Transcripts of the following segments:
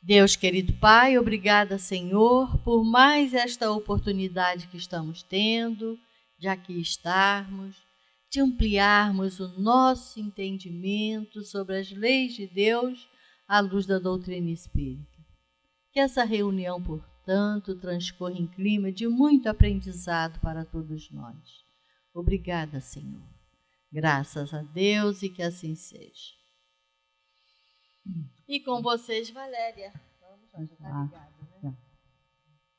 Deus querido Pai, obrigada, Senhor, por mais esta oportunidade que estamos tendo de aqui estarmos, de ampliarmos o nosso entendimento sobre as leis de Deus à luz da doutrina espírita. Que essa reunião, portanto, transcorra em clima de muito aprendizado para todos nós. Obrigada, Senhor. Graças a Deus e que assim seja. E com vocês, Valéria. Vamos, já está ligado, né?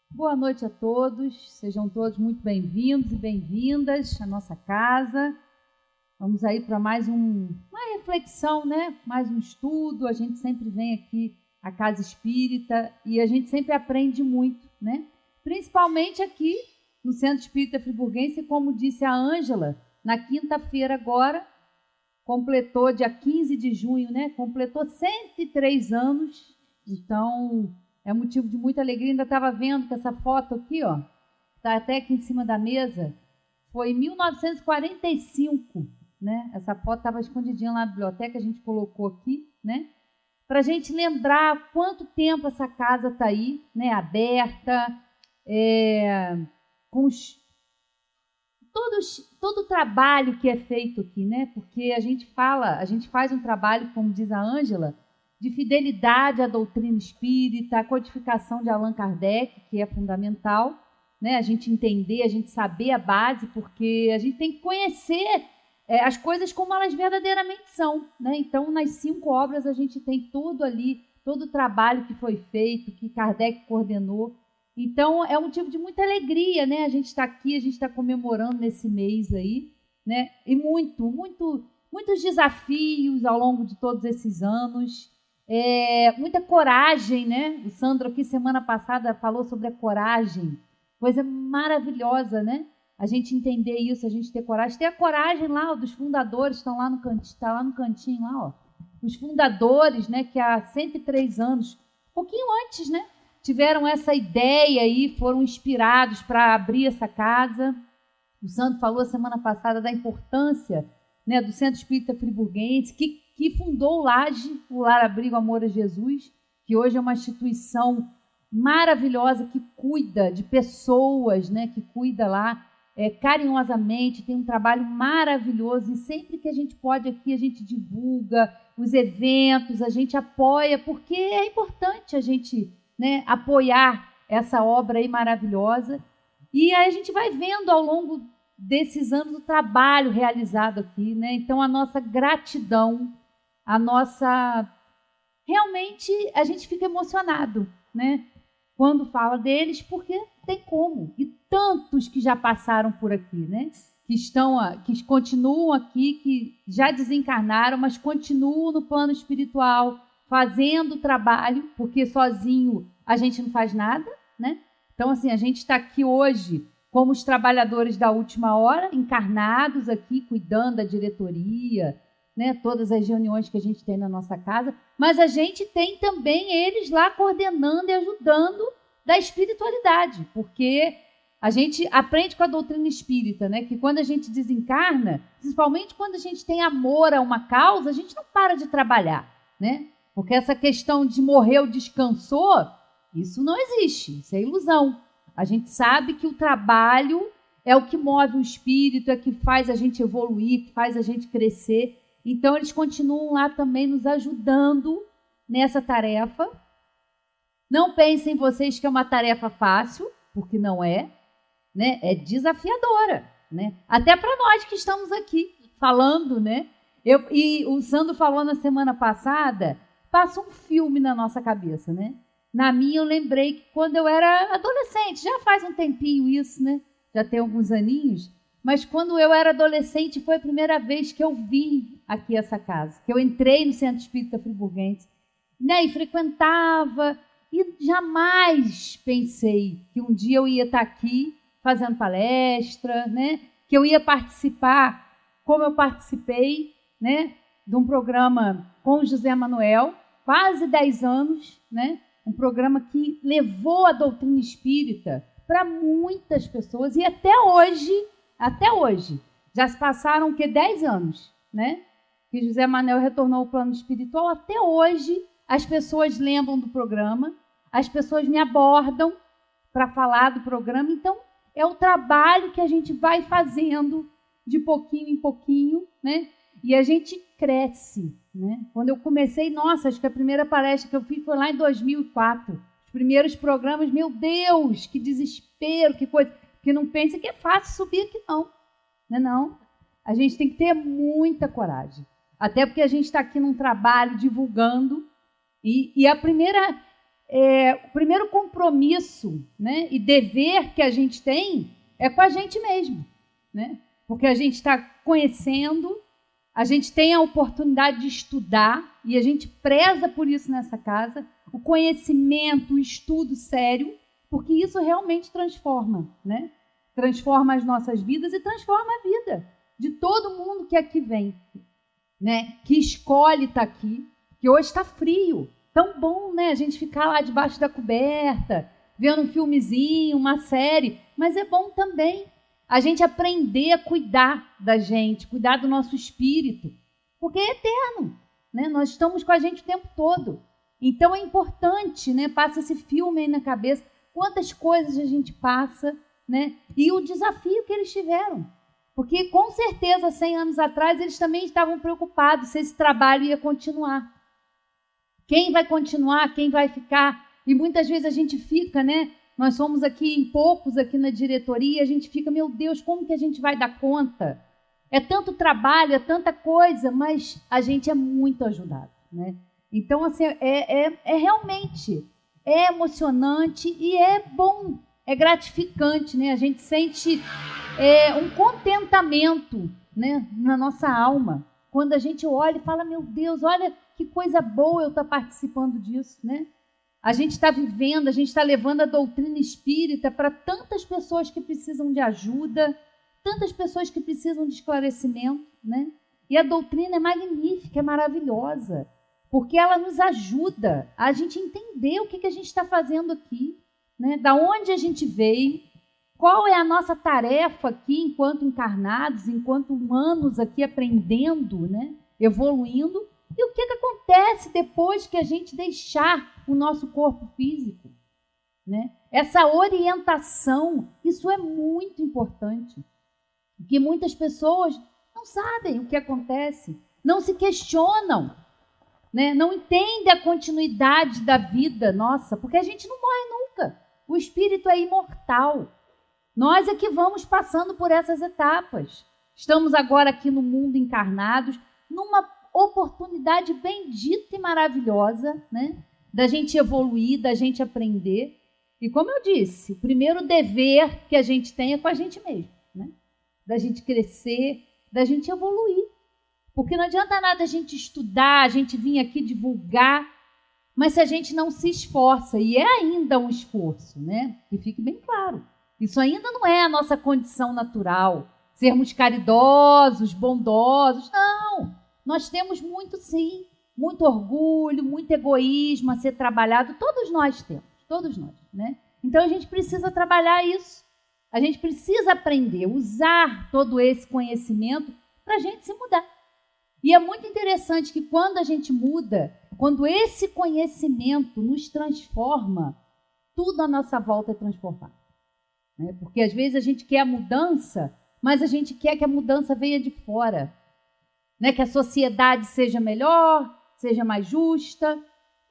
Boa noite a todos, sejam todos muito bem-vindos e bem-vindas à nossa casa. Vamos aí para mais uma reflexão, né? Mais um estudo. A gente sempre vem aqui à Casa Espírita e a gente sempre aprende muito, né? Principalmente aqui no Centro Espírita Friburguense, como disse a Ângela, na quinta-feira agora, completou, dia 15 de junho, né? Completou 103 anos, então é motivo de muita alegria. Ainda estava vendo que essa foto aqui, ó, está até aqui em cima da mesa, foi em 1945, né? Essa foto estava escondidinha lá na biblioteca, a gente colocou aqui, né? Para a gente lembrar quanto tempo essa casa está aí, né? Aberta, com todo o trabalho que é feito aqui, né? Porque a gente faz um trabalho, como diz a Ângela, de fidelidade à doutrina espírita, à codificação de Allan Kardec, que é fundamental, né? A gente entender, a gente saber a base, porque a gente tem que conhecer as coisas como elas verdadeiramente são, né? Então, nas 5 obras, a gente tem tudo ali, todo o trabalho que foi feito, que Kardec coordenou. Então, é um motivo de muita alegria, né? A gente está aqui, a gente está comemorando nesse mês aí, né? E muitos desafios ao longo de todos esses anos, muita coragem, né? O Sandro aqui, semana passada, falou sobre a coragem, coisa maravilhosa, né? A gente entender isso, a gente ter coragem. Ter a coragem lá, ó, dos fundadores, estão lá no cantinho, está lá no cantinho, lá, ó. Os fundadores, né? Que há 103 anos, um pouquinho antes, né? Tiveram essa ideia aí, foram inspirados para abrir essa casa. O Sandro falou semana passada da importância, né, do Centro Espírita Friburguense, que fundou o LAGE, o Lar Abrigo Amor a Jesus, que hoje é uma instituição maravilhosa que cuida de pessoas, né, que cuida lá carinhosamente, tem um trabalho maravilhoso, e sempre que a gente pode aqui, a gente divulga os eventos, a gente apoia, porque é importante a gente, né, apoiar essa obra aí maravilhosa. E aí a gente vai vendo ao longo desses anos o trabalho realizado aqui, né? Então, a nossa gratidão, realmente a gente fica emocionado, né? Quando fala deles, porque tem como. E tantos que já passaram por aqui, né? Que continuam aqui, que já desencarnaram, mas continuam no plano espiritual, fazendo o trabalho, porque sozinho a gente não faz nada, né? Então, assim, a gente está aqui hoje como os trabalhadores da última hora, encarnados aqui, cuidando da diretoria, né? Todas as reuniões que a gente tem na nossa casa, mas a gente tem também eles lá coordenando e ajudando da espiritualidade, porque a gente aprende com a doutrina espírita, né? Que quando a gente desencarna, principalmente quando a gente tem amor a uma causa, a gente não para de trabalhar, né? Porque essa questão de morreu, descansou, isso não existe, isso é ilusão. A gente sabe que o trabalho é o que move o espírito, é o que faz a gente evoluir, que faz a gente crescer. Então, eles continuam lá também nos ajudando nessa tarefa. Não pensem vocês que é uma tarefa fácil, porque não é, né? É desafiadora, né? Até para nós que estamos aqui falando, né? E o Sandro falou na semana passada, passa um filme na nossa cabeça, né? Na minha, eu lembrei que quando eu era adolescente, já faz um tempinho isso, né? Já tem alguns aninhos, mas quando eu era adolescente, foi a primeira vez que eu vi aqui essa casa, que eu entrei no Centro Espírita Friburguense, né? E frequentava, e jamais pensei que um dia eu ia estar aqui fazendo palestra, né? Que eu ia participar, como eu participei, né? De um programa com o José Manuel, quase 10 anos, né? Um programa que levou a doutrina espírita para muitas pessoas, e até hoje, já se passaram 10 anos, né? Que José Manuel retornou ao plano espiritual, até hoje as pessoas lembram do programa, as pessoas me abordam para falar do programa. Então, é o trabalho que a gente vai fazendo de pouquinho em pouquinho, né? E a gente cresce, né? Quando eu comecei, nossa, acho que a primeira palestra que eu fiz foi lá em 2004. Os primeiros programas, meu Deus, que desespero, que coisa. Porque não pensa que é fácil subir aqui, não. Não é não? A gente tem que ter muita coragem. Até porque a gente está aqui num trabalho divulgando. E o primeiro compromisso, né, e dever que a gente tem é com a gente mesmo, né? Porque a gente está conhecendo, a gente tem a oportunidade de estudar, e a gente preza por isso nessa casa, o conhecimento, o estudo sério, porque isso realmente transforma, né? Transforma as nossas vidas e transforma a vida de todo mundo que aqui vem, né? Que escolhe estar aqui, que hoje está frio. Tão bom, né? A gente ficar lá debaixo da coberta, vendo um filmezinho, uma série, mas é bom também a gente aprender a cuidar da gente, cuidar do nosso espírito, porque é eterno, né? Nós estamos com a gente o tempo todo. Então é importante, né? Passa esse filme aí na cabeça, quantas coisas a gente passa, né? E o desafio que eles tiveram. Porque, com certeza, 100 anos atrás, eles também estavam preocupados se esse trabalho ia continuar. Quem vai continuar, quem vai ficar? E muitas vezes a gente fica, né? Nós somos aqui em poucos aqui na diretoria, a gente fica, meu Deus, como que a gente vai dar conta? É tanto trabalho, é tanta coisa, mas a gente é muito ajudado, né? Então, assim, realmente, é emocionante e é bom, é gratificante, né? A gente sente um contentamento, né, na nossa alma. Quando a gente olha e fala, meu Deus, olha que coisa boa eu estar participando disso, né? A gente está vivendo, a gente está levando a doutrina espírita para tantas pessoas que precisam de ajuda, tantas pessoas que precisam de esclarecimento, né? E a doutrina é magnífica, é maravilhosa, porque ela nos ajuda a gente entender o que a gente está fazendo aqui, né? Da onde a gente veio, qual é a nossa tarefa aqui enquanto encarnados, enquanto humanos aqui aprendendo, né? Evoluindo. E o que acontece depois que a gente deixar o nosso corpo físico, né? Essa orientação, isso é muito importante. Porque muitas pessoas não sabem o que acontece, não se questionam, né? Não entendem a continuidade da vida nossa, porque a gente não morre nunca. O espírito é imortal. Nós é que vamos passando por essas etapas. Estamos agora aqui no mundo encarnados, numa oportunidade bendita e maravilhosa, né? Da gente evoluir, da gente aprender. E como eu disse, o primeiro dever que a gente tem é com a gente mesmo, né? Da gente crescer, da gente evoluir. Porque não adianta nada a gente estudar, a gente vir aqui divulgar, mas se a gente não se esforça, e é ainda um esforço, né? Que fique bem claro. Isso ainda não é a nossa condição natural, sermos caridosos, bondosos, não. Nós temos muito, sim, muito orgulho, muito egoísmo a ser trabalhado, todos nós temos, todos nós, né? Então a gente precisa trabalhar isso, a gente precisa aprender, usar todo esse conhecimento para a gente se mudar. E é muito interessante que quando a gente muda, quando esse conhecimento nos transforma, tudo à nossa volta é transformado. Né? Porque às vezes a gente quer a mudança, mas a gente quer que a mudança venha de fora. Né? Que a sociedade seja melhor, seja mais justa.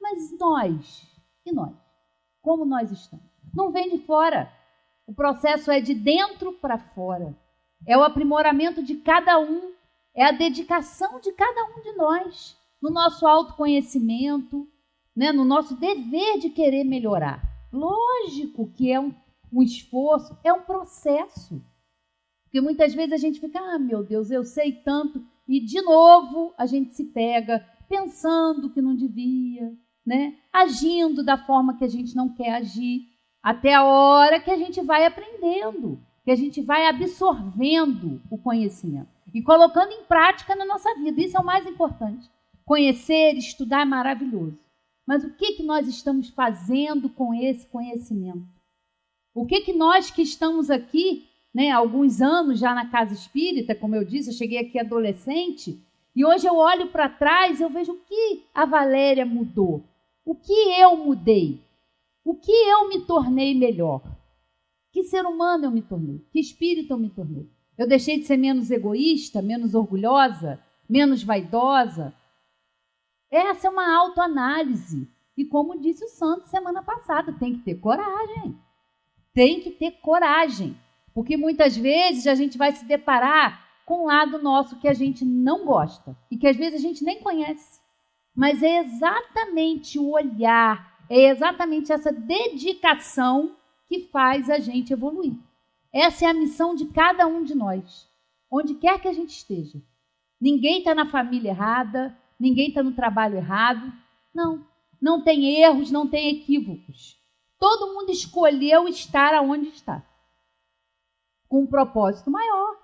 Mas nós, e nós? Como nós estamos? Não vem de fora. O processo é de dentro para fora. É o aprimoramento de cada um, é a dedicação de cada um de nós, no nosso autoconhecimento, né? No nosso dever de querer melhorar. Lógico que é um esforço, é um processo. Porque muitas vezes a gente fica, meu Deus, eu sei tanto, e de novo a gente se pega pensando que não devia, né? Agindo da forma que a gente não quer agir, até a hora que a gente vai aprendendo, que a gente vai absorvendo o conhecimento e colocando em prática na nossa vida. Isso é o mais importante. Conhecer, estudar é maravilhoso. Mas o que nós estamos fazendo com esse conhecimento? O que nós que estamos aqui, né, há alguns anos já na casa espírita, como eu disse, eu cheguei aqui adolescente, e hoje eu olho para trás e eu vejo o que a Valéria mudou. O que eu mudei? O que eu me tornei melhor? Que ser humano eu me tornei? Que espírito eu me tornei? Eu deixei de ser menos egoísta, menos orgulhosa, menos vaidosa? Essa é uma autoanálise. E como disse o santo semana passada, tem que ter coragem. Tem que ter coragem. Porque muitas vezes a gente vai se deparar com um lado nosso que a gente não gosta e que às vezes a gente nem conhece. Mas é exatamente o olhar, é exatamente essa dedicação que faz a gente evoluir. Essa é a missão de cada um de nós, onde quer que a gente esteja. Ninguém está na família errada, ninguém está no trabalho errado. Não tem erros, não tem equívocos. Todo mundo escolheu estar aonde está, com um propósito maior.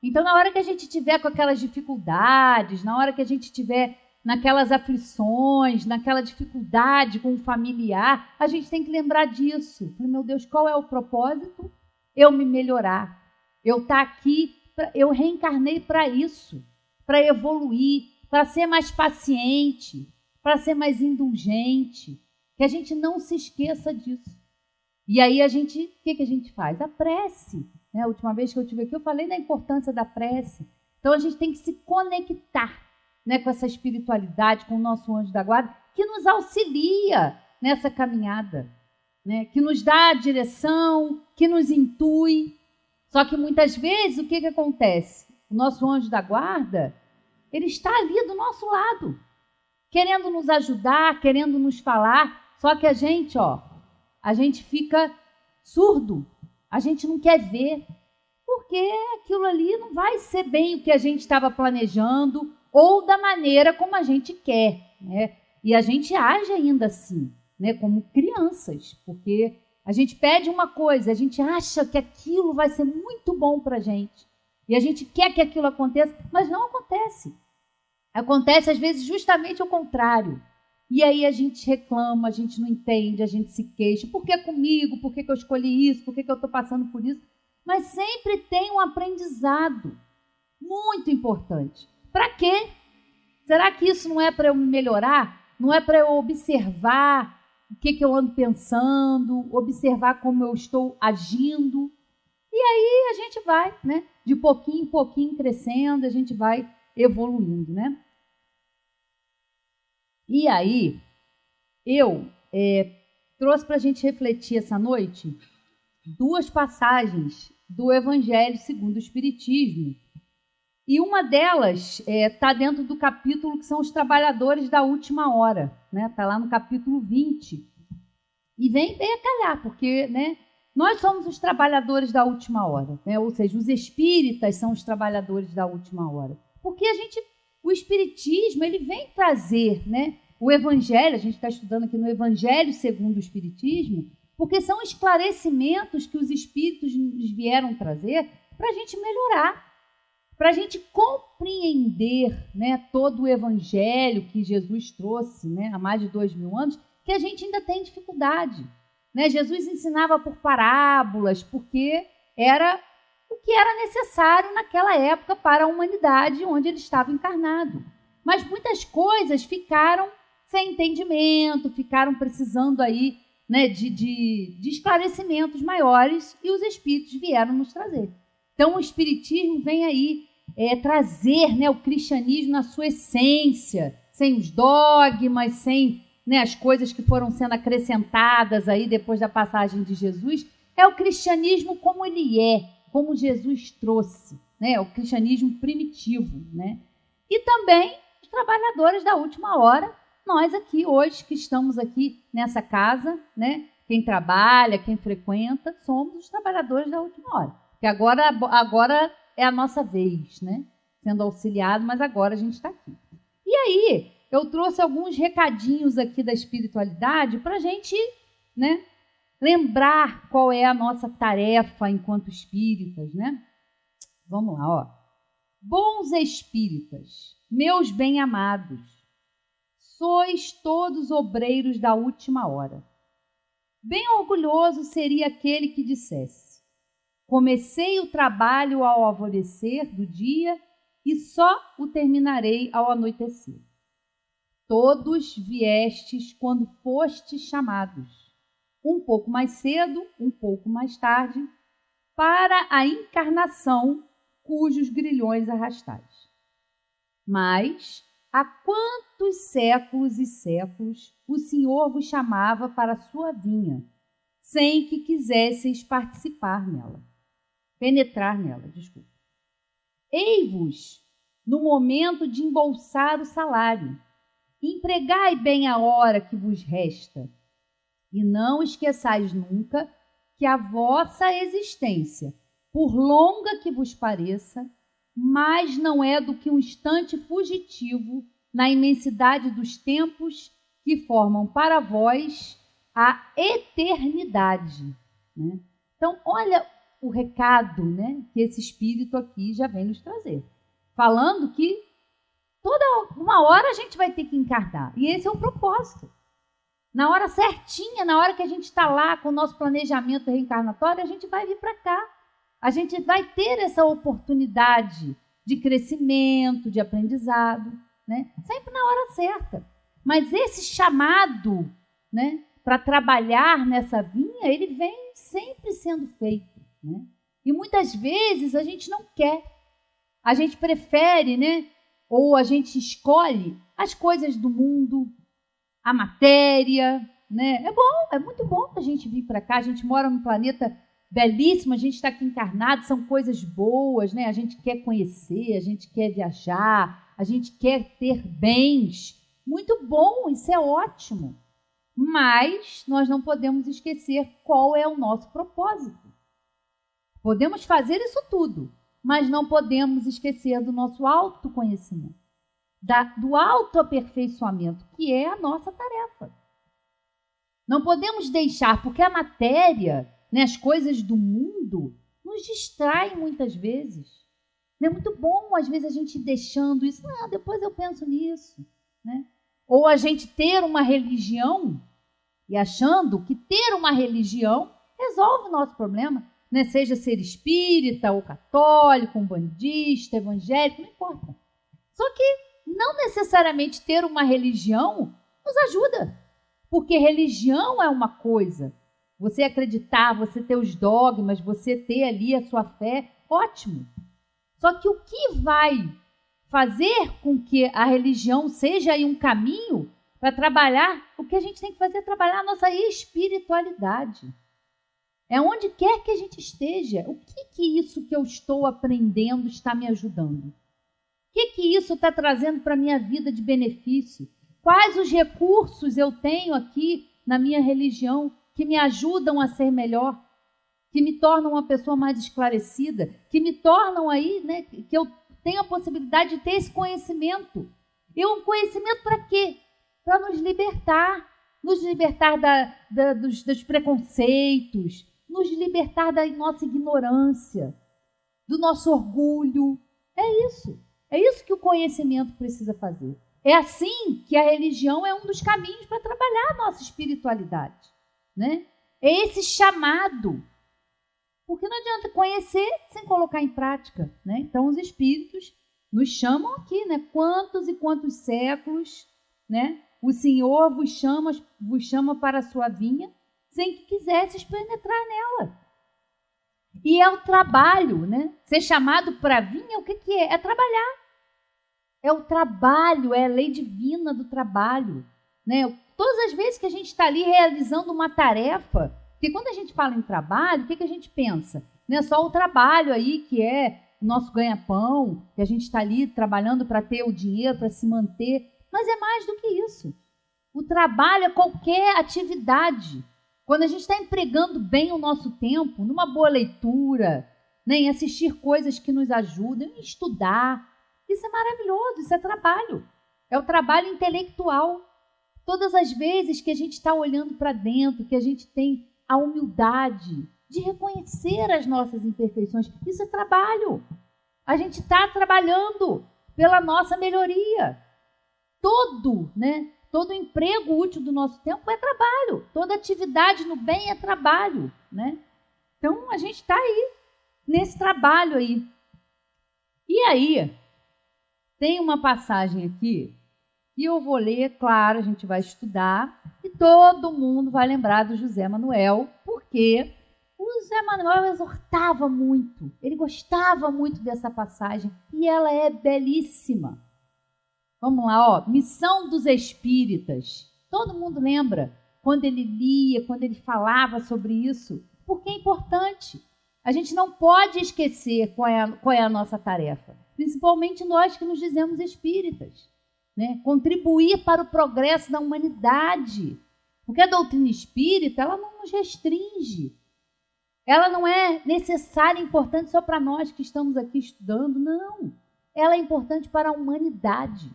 Então, na hora que a gente tiver com aquelas dificuldades, na hora que a gente tiver naquelas aflições, naquela dificuldade com o familiar, a gente tem que lembrar disso. Meu Deus, qual é o propósito? Eu me melhorar. Eu estar aqui, eu reencarnei para isso, para evoluir, para ser mais paciente, para ser mais indulgente. Que a gente não se esqueça disso. E aí o que a gente faz? A prece. A última vez que eu estive aqui, eu falei da importância da prece. Então, a gente tem que se conectar, com essa espiritualidade, com o nosso anjo da guarda, que nos auxilia nessa caminhada, que nos dá a direção, que nos intui. Só que muitas vezes, o que acontece? O nosso anjo da guarda, ele está ali do nosso lado, querendo nos ajudar, querendo nos falar, só que a gente fica surdo, a gente não quer ver, porque aquilo ali não vai ser bem o que a gente estava planejando ou da maneira como a gente quer, E a gente age ainda assim, como crianças, porque a gente pede uma coisa, a gente acha que aquilo vai ser muito bom para a gente, e a gente quer que aquilo aconteça, mas não acontece. Acontece, às vezes, justamente o contrário. E aí a gente reclama, a gente não entende, a gente se queixa. Por que comigo? Por que eu escolhi isso? Por que eu estou passando por isso? Mas sempre tem um aprendizado muito importante. Para quê? Será que isso não é para eu me melhorar? Não é para eu observar o que eu ando pensando, observar como eu estou agindo? E aí a gente vai, de pouquinho em pouquinho crescendo, a gente vai evoluindo, E aí, eu trouxe para a gente refletir essa noite 2 passagens do Evangelho segundo o Espiritismo. E uma delas está dentro do capítulo que são os trabalhadores da última hora. Está lá no capítulo 20. E vem bem a calhar, porque nós somos os trabalhadores da última hora. Ou seja, os espíritas são os trabalhadores da última hora. Porque o Espiritismo, ele vem trazer, o Evangelho, a gente está estudando aqui no Evangelho segundo o Espiritismo, porque são esclarecimentos que os Espíritos nos vieram trazer para a gente melhorar, para a gente compreender todo o Evangelho que Jesus trouxe há mais de 2000 anos, que a gente ainda tem dificuldade. Jesus ensinava por parábolas, porque era o que era necessário naquela época para a humanidade onde ele estava encarnado. Mas muitas coisas ficaram sem entendimento, ficaram precisando aí, de esclarecimentos maiores, e os espíritos vieram nos trazer. Então, o Espiritismo vem aí trazer o cristianismo na sua essência, sem os dogmas, sem as coisas que foram sendo acrescentadas aí depois da passagem de Jesus. É o cristianismo como ele é, como Jesus trouxe, o cristianismo primitivo. E também os trabalhadores da última hora, nós aqui hoje, que estamos aqui nessa casa, quem trabalha, quem frequenta, somos os trabalhadores da última hora. Porque agora é a nossa vez, sendo auxiliado, mas agora a gente está aqui. E aí, eu trouxe alguns recadinhos aqui da espiritualidade para a gente, lembrar qual é a nossa tarefa enquanto espíritas, Vamos lá, ó. Bons espíritas, meus bem-amados, sois todos obreiros da última hora. Bem orgulhoso seria aquele que dissesse: comecei o trabalho ao alvorecer do dia e só o terminarei ao anoitecer. todos viestes quando fostes chamados, um pouco mais cedo, um pouco mais tarde, para a encarnação cujos grilhões arrastais. Mas há quantos séculos e séculos o Senhor vos chamava para a sua vinha, sem que quisesseis penetrar nela, desculpa. Ei-vos no momento de embolsar o salário, empregai bem a hora que vos resta, e não esqueçais nunca que a vossa existência, por longa que vos pareça, mais não é do que um instante fugitivo na imensidade dos tempos que formam para vós a eternidade. Né? Então, olha o recado, né, que esse Espírito aqui já vem nos trazer. Falando que toda uma hora a gente vai ter que encarnar. E esse é o propósito. Na hora certinha, na hora que a gente está lá com o nosso planejamento reencarnatório, a gente vai vir para cá. A gente vai ter essa oportunidade de crescimento, de aprendizado, né? Sempre na hora certa. Mas esse chamado, né, para trabalhar nessa vinha, ele vem sempre sendo feito, né? E muitas vezes a gente não quer. A gente prefere, né, ou a gente escolhe as coisas do mundo, a matéria, né? É bom, é muito bom a gente vir para cá. A gente mora num planeta belíssimo, a gente está aqui encarnado, são coisas boas, né? A gente quer conhecer, a gente quer viajar, a gente quer ter bens. Muito bom, isso é ótimo. Mas nós não podemos esquecer qual é o nosso propósito. Podemos fazer isso tudo, mas não podemos esquecer do nosso autoconhecimento, do autoaperfeiçoamento, que é a nossa tarefa. Não podemos deixar, porque a matéria, né, as coisas do mundo, nos distraem muitas vezes. É muito bom, às vezes, a gente deixando isso. Não, depois eu penso nisso. Né? Ou a gente ter uma religião e achando que ter uma religião resolve o nosso problema. Né? Seja ser espírita, ou católico, umbandista, evangélico, não importa. Só que não necessariamente ter uma religião nos ajuda. Porque religião é uma coisa. Você acreditar, você ter os dogmas, você ter ali a sua fé, ótimo. Só que o que vai fazer com que a religião seja aí um caminho para trabalhar, o que a gente tem que fazer é trabalhar a nossa espiritualidade. É onde quer que a gente esteja. O que isso que eu estou aprendendo está me ajudando? O que isso está trazendo para a minha vida de benefício? Quais os recursos eu tenho aqui na minha religião que me ajudam a ser melhor, que me tornam uma pessoa mais esclarecida, que me tornam aí, né, que eu tenho a possibilidade de ter esse conhecimento. E um conhecimento para quê? Para nos libertar dos preconceitos, nos libertar da nossa ignorância, do nosso orgulho. É isso que o conhecimento precisa fazer. É assim que a religião é um dos caminhos para trabalhar a nossa espiritualidade. Né? É esse chamado. Porque não adianta conhecer sem colocar em prática. Né? Então, os espíritos nos chamam aqui, né? Quantos e quantos séculos, né? O Senhor vos chama para a sua vinha sem que quisesses penetrar nela. E é o trabalho, né? Ser chamado para a vinha, o que é? É trabalhar. É o trabalho, é a lei divina do trabalho. Né? Todas as vezes que a gente está ali realizando uma tarefa, porque quando a gente fala em trabalho, o que a gente pensa? Não é só o trabalho aí que é o nosso ganha-pão, que a gente está ali trabalhando para ter o dinheiro, para se manter, mas é mais do que isso. O trabalho é qualquer atividade. Quando a gente está empregando bem o nosso tempo, numa boa leitura, né, em assistir coisas que nos ajudam, em estudar, isso é maravilhoso, isso é trabalho. É o trabalho intelectual. Todas as vezes que a gente está olhando para dentro, que a gente tem a humildade de reconhecer as nossas imperfeições, isso é trabalho. A gente está trabalhando pela nossa melhoria. Todo emprego útil do nosso tempo é trabalho. Toda atividade no bem é trabalho. Né? Então, a gente está aí, nesse trabalho aí. E aí, tem uma passagem aqui E eu vou ler, claro, a gente vai estudar, e todo mundo vai lembrar do José Manuel, porque o José Manuel exortava muito, ele gostava muito dessa passagem, e ela é belíssima. Vamos lá, ó, Missão dos Espíritas. Todo mundo lembra quando ele lia, quando ele falava sobre isso, porque é importante. A gente não pode esquecer qual é a nossa tarefa, principalmente nós que nos dizemos espíritas, né? Contribuir para o progresso da humanidade. Porque a doutrina espírita, ela não nos restringe. Ela não é necessária e importante só para nós que estamos aqui estudando, não. Ela é importante para a humanidade.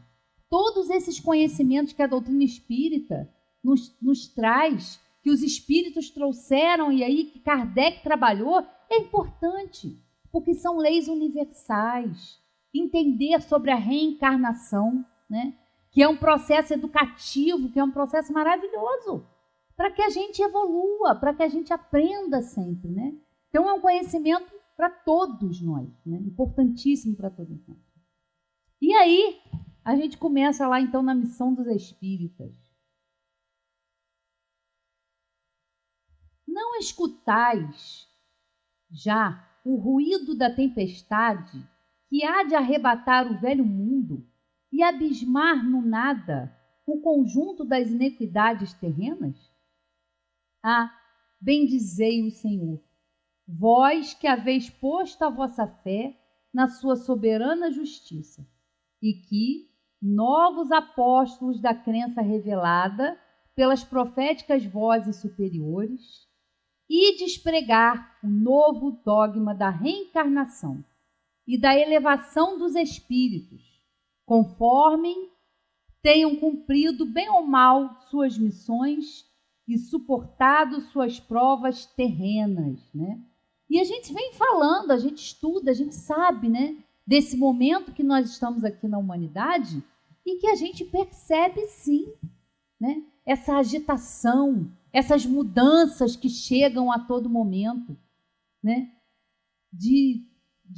Todos esses conhecimentos que a doutrina espírita nos traz, que os espíritos trouxeram e aí que Kardec trabalhou, é importante, porque são leis universais. Entender sobre a reencarnação, né? Que é um processo educativo, que é um processo maravilhoso, para que a gente evolua, para que a gente aprenda sempre, né? Então, é um conhecimento para todos nós, né? Importantíssimo para todos nós. E aí, a gente começa lá, então, na Missão dos Espíritas. Não escutais já o ruído da tempestade que há de arrebatar o velho mundo e abismar no nada o conjunto das iniquidades terrenas? Ah, bendizei o Senhor, vós que haveis posto a vossa fé na sua soberana justiça, e que novos apóstolos da crença revelada pelas proféticas vozes superiores, e despregar o novo dogma da reencarnação e da elevação dos espíritos, conforme tenham cumprido bem ou mal suas missões e suportado suas provas terrenas, né? E a gente vem falando, a gente estuda, a gente sabe, né, desse momento que nós estamos aqui na humanidade e que a gente percebe, sim, né, essa agitação, essas mudanças que chegam a todo momento, né, de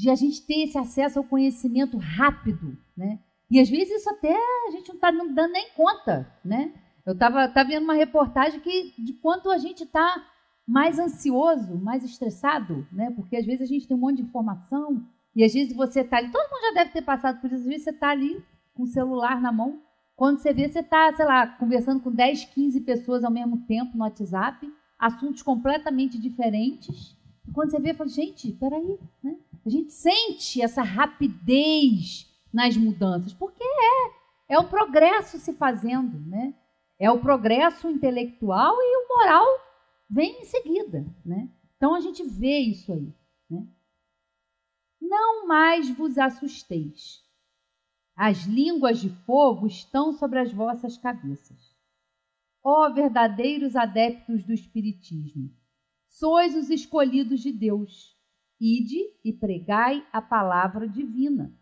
a gente ter esse acesso ao conhecimento rápido, né? E às vezes isso até a gente não está dando nem conta, né? Eu estava vendo uma reportagem de quanto a gente está mais ansioso, mais estressado, né? Porque às vezes a gente tem um monte de informação e às vezes você está ali, todo mundo já deve ter passado por isso, às vezes você está ali com o celular na mão, quando você vê, você está, sei lá, conversando com 10, 15 pessoas ao mesmo tempo no WhatsApp, assuntos completamente diferentes, e quando você vê, fala, gente, peraí, né? A gente sente essa rapidez nas mudanças, porque é o progresso se fazendo, né? É o progresso intelectual e o moral vem em seguida, né? Então a gente vê isso aí, né? Não mais vos assusteis. As línguas de fogo estão sobre as vossas cabeças. Ó verdadeiros adeptos do Espiritismo, sois os escolhidos de Deus. Ide e pregai a palavra divina.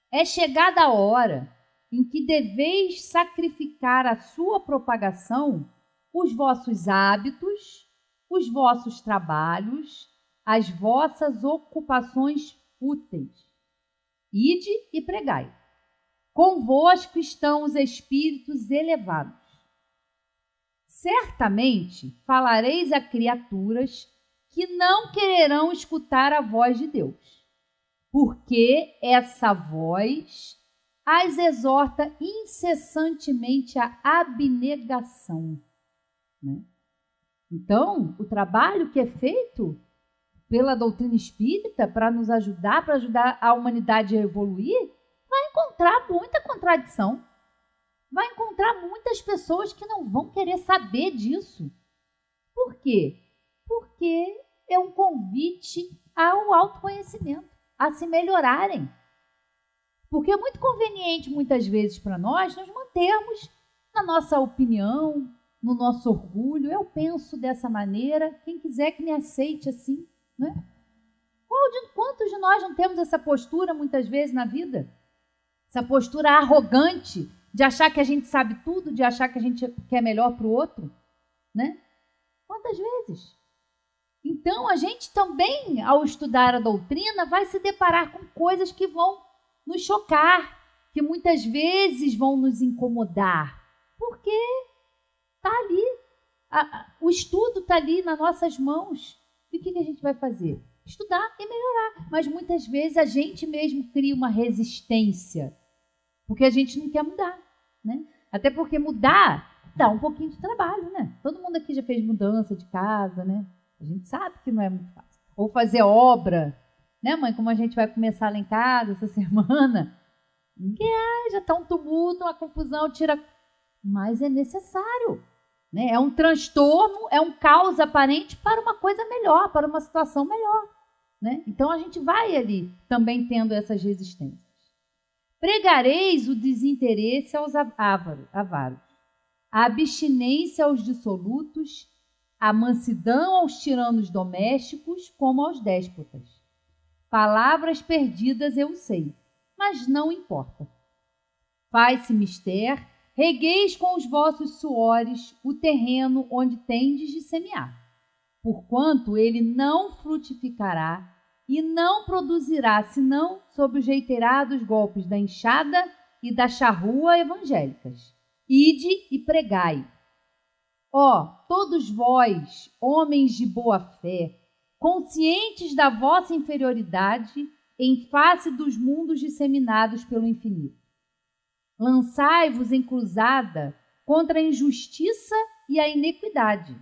É chegada a hora em que deveis sacrificar a sua propagação os vossos hábitos, os vossos trabalhos, as vossas ocupações fúteis. Ide e pregai. Convosco estão os espíritos elevados. Certamente falareis a criaturas que não quererão escutar a voz de Deus, porque essa voz as exorta incessantemente à abnegação, né? Então, o trabalho que é feito pela doutrina espírita para nos ajudar, para ajudar a humanidade a evoluir, vai encontrar muita contradição. Vai encontrar muitas pessoas que não vão querer saber disso. Por quê? Porque é um convite ao autoconhecimento, a se melhorarem. Porque é muito conveniente, muitas vezes, para nós mantermos na nossa opinião, no nosso orgulho. Eu penso dessa maneira, quem quiser que me aceite assim, né? Quantos de nós não temos essa postura, muitas vezes, na vida? Essa postura arrogante de achar que a gente sabe tudo, de achar que a gente quer melhor para o outro, né? Quantas vezes? Então, a gente também, ao estudar a doutrina, vai se deparar com coisas que vão nos chocar, que muitas vezes vão nos incomodar, porque está ali, o estudo está ali nas nossas mãos. E o que a gente vai fazer? Estudar e melhorar. Mas muitas vezes a gente mesmo cria uma resistência, porque a gente não quer mudar, né? Até porque mudar dá um pouquinho de trabalho, né? Todo mundo aqui já fez mudança de casa, né? A gente sabe que não é muito fácil. Ou fazer obra, né, mãe? Como a gente vai começar lá em casa essa semana, já está um tumulto, uma confusão, mas é necessário, né? É um transtorno, é um caos aparente para uma coisa melhor, para uma situação melhor, né? Então a gente vai ali também tendo essas resistências. Pregareis o desinteresse aos avaros, a abstinência aos dissolutos, a mansidão aos tiranos domésticos, como aos déspotas. Palavras perdidas eu sei, mas não importa. Faz-se mister, regueis com os vossos suores o terreno onde tendes de semear, porquanto ele não frutificará e não produzirá, senão sob os reiterados golpes da enxada e da charrua evangélicas. Ide e pregai. Ó, todos vós, homens de boa fé, conscientes da vossa inferioridade em face dos mundos disseminados pelo infinito. Lançai-vos em cruzada contra a injustiça e a iniquidade.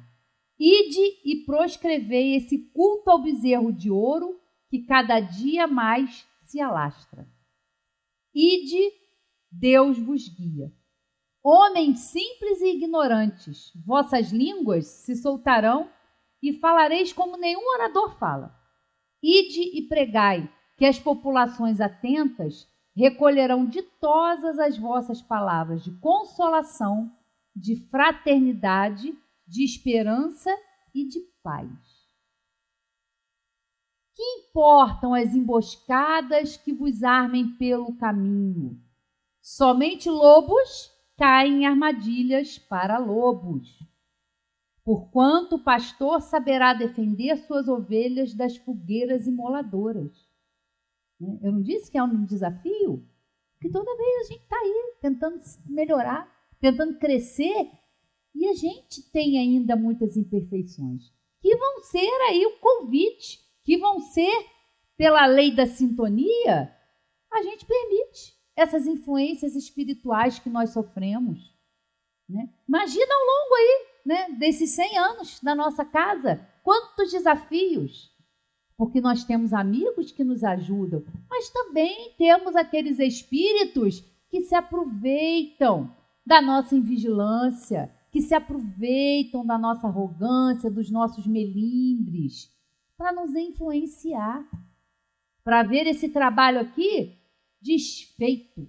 Ide e proscrevei esse culto ao bezerro de ouro que cada dia mais se alastra. Ide, Deus vos guia. Homens simples e ignorantes, vossas línguas se soltarão e falareis como nenhum orador fala. Ide e pregai, que as populações atentas recolherão ditosas as vossas palavras de consolação, de fraternidade, de esperança e de paz. Que importam as emboscadas que vos armem pelo caminho? Somente lobos caem em armadilhas para lobos. Porquanto o pastor saberá defender suas ovelhas das fogueiras imoladoras. Eu não disse que é um desafio? Porque toda vez a gente está aí tentando melhorar, tentando crescer, e a gente tem ainda muitas imperfeições, que vão ser aí o convite, que vão ser, pela lei da sintonia, a gente permite essas influências espirituais que nós sofremos, né? Imagina ao longo aí, né, desses 100 anos da nossa casa, quantos desafios, porque nós temos amigos que nos ajudam, mas também temos aqueles espíritos que se aproveitam da nossa invigilância, que se aproveitam da nossa arrogância, dos nossos melindres, para nos influenciar, para ver esse trabalho aqui desfeito.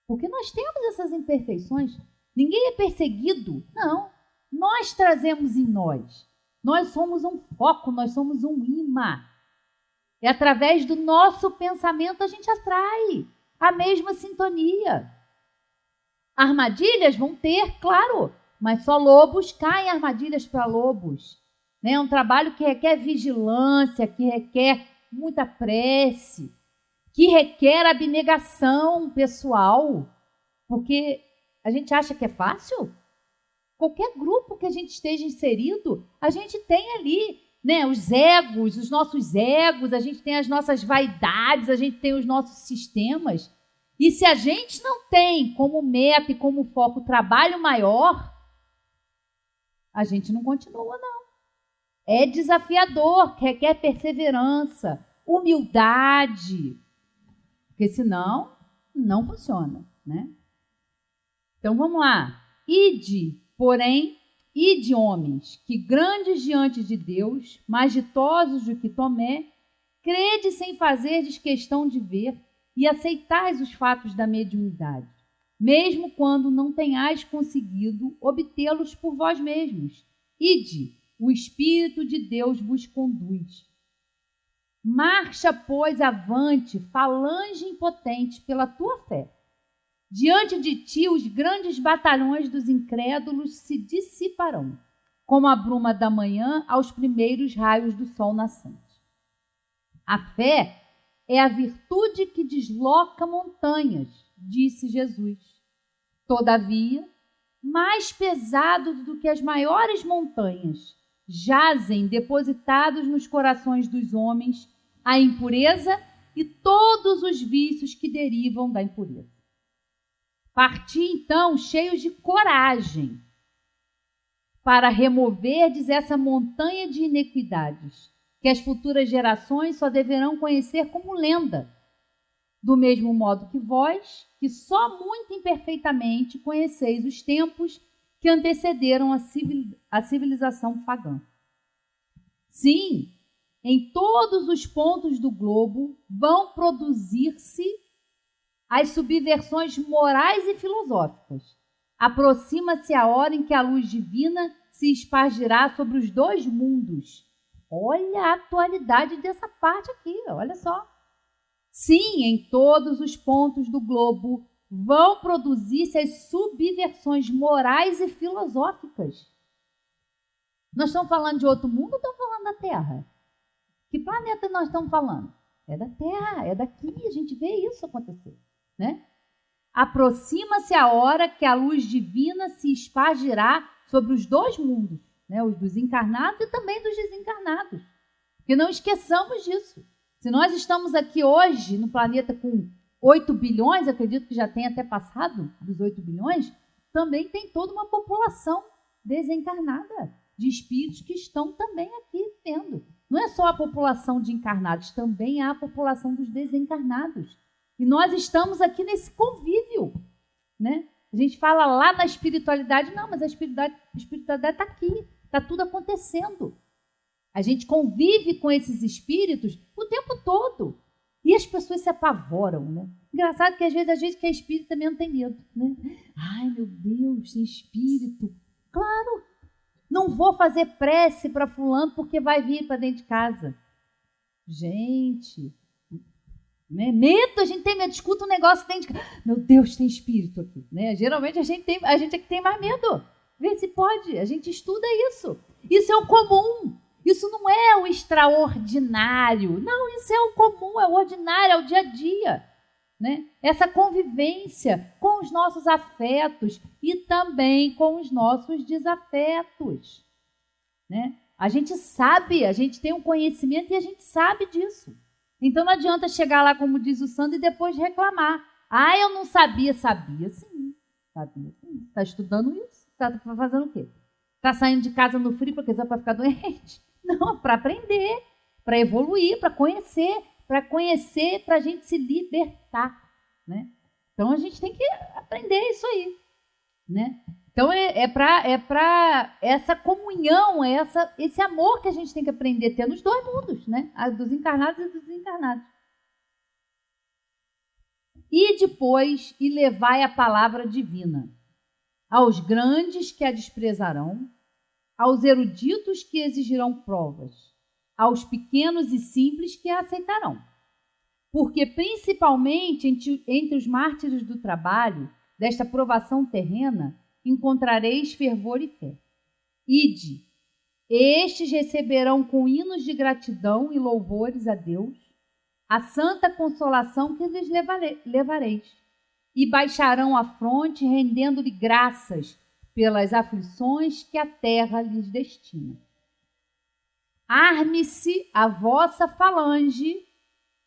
Porque nós temos essas imperfeições. Ninguém é perseguido. Não. Nós trazemos em nós. Nós somos um foco, nós somos um imã. E através do nosso pensamento a gente atrai a mesma sintonia. Armadilhas vão ter, claro, mas só lobos caem armadilhas para lobos. É um trabalho que requer vigilância, que requer muita prece, que requer abnegação pessoal, porque a gente acha que é fácil. Qualquer grupo que a gente esteja inserido, a gente tem ali, né, os egos, os nossos egos, a gente tem as nossas vaidades, a gente tem os nossos sistemas. E se a gente não tem como meta e como foco o trabalho maior, a gente não continua, não. É desafiador, requer perseverança, humildade, porque senão não funciona, né? Então vamos lá. Ide, porém, ide, homens, que grandes diante de Deus, mais ditosos do que Tomé, crede sem fazerdes questão de ver e aceitais os fatos da mediunidade, mesmo quando não tenhais conseguido obtê-los por vós mesmos. Ide, o Espírito de Deus vos conduz. Marcha, pois, avante, falange impotente pela tua fé. Diante de ti os grandes batalhões dos incrédulos se dissiparão, como a bruma da manhã aos primeiros raios do sol nascente. A fé é a virtude que desloca montanhas, disse Jesus. Todavia, mais pesado do que as maiores montanhas, jazem depositados nos corações dos homens a impureza e todos os vícios que derivam da impureza. Parti, então, cheios de coragem para removerdes essa montanha de iniquidades, que as futuras gerações só deverão conhecer como lenda, do mesmo modo que vós, que só muito imperfeitamente conheceis os tempos que antecederam a civilização pagã. Sim, em todos os pontos do globo vão produzir-se as subversões morais e filosóficas. Aproxima-se a hora em que a luz divina se espargirá sobre os dois mundos. Olha a atualidade dessa parte aqui, olha só. Sim, em todos os pontos do globo vão produzir-se as subversões morais e filosóficas. Nós estamos falando de outro mundo ou estamos falando da Terra? Que planeta nós estamos falando? É da Terra, é daqui, a gente vê isso acontecer, né? Aproxima-se a hora que a luz divina se espargirá sobre os dois mundos, né? Os dos encarnados e também dos desencarnados. Porque não esqueçamos disso. Se nós estamos aqui hoje no planeta com 8 bilhões, acredito que já tem até passado dos 8 bilhões, também tem toda uma população desencarnada de espíritos que estão também aqui vivendo. Não é só a população de encarnados, também há a população dos desencarnados. E nós estamos aqui nesse convívio, né? A gente fala lá na espiritualidade, não, mas a espiritualidade está aqui, está tudo acontecendo. A gente convive com esses espíritos o tempo todo. E as pessoas se apavoram, né? Engraçado que às vezes a gente que é espírito também não tem medo, né? Ai, meu Deus, tem espírito. Claro, não vou fazer prece para fulano porque vai vir para dentro de casa. Gente, né? Medo, a gente tem medo, escuta um negócio dentro de casa. Meu Deus, tem espírito aqui, né? Geralmente a gente é que tem mais medo. Vê se pode, a gente estuda isso. Isso é o comum. Isso não é o extraordinário. Não, isso é o comum, é o ordinário, é o dia a dia, né? Essa convivência com os nossos afetos e também com os nossos desafetos, né? A gente sabe, a gente tem um conhecimento e a gente sabe disso. Então não adianta chegar lá, como diz o Sandro, e depois reclamar. Ah, eu não sabia. Sabia sim. Sabia sim. Está estudando isso? Está fazendo o quê? Está saindo de casa no frio para ficar doente? Não, para aprender, para evoluir, para conhecer, para a gente se libertar, né? Então a gente tem que aprender isso aí, né? Então é para essa comunhão, esse amor que a gente tem que aprender a ter nos dois mundos, né? Dos encarnados e dos desencarnados. E depois, e levai a palavra divina aos grandes que a desprezarão, aos eruditos que exigirão provas, aos pequenos e simples que a aceitarão. Porque, principalmente entre os mártires do trabalho, desta provação terrena, encontrareis fervor e fé. Ide, estes receberão com hinos de gratidão e louvores a Deus a santa consolação que lhes levareis, e baixarão a fronte, rendendo-lhe graças pelas aflições que a terra lhes destina. Arme-se a vossa falange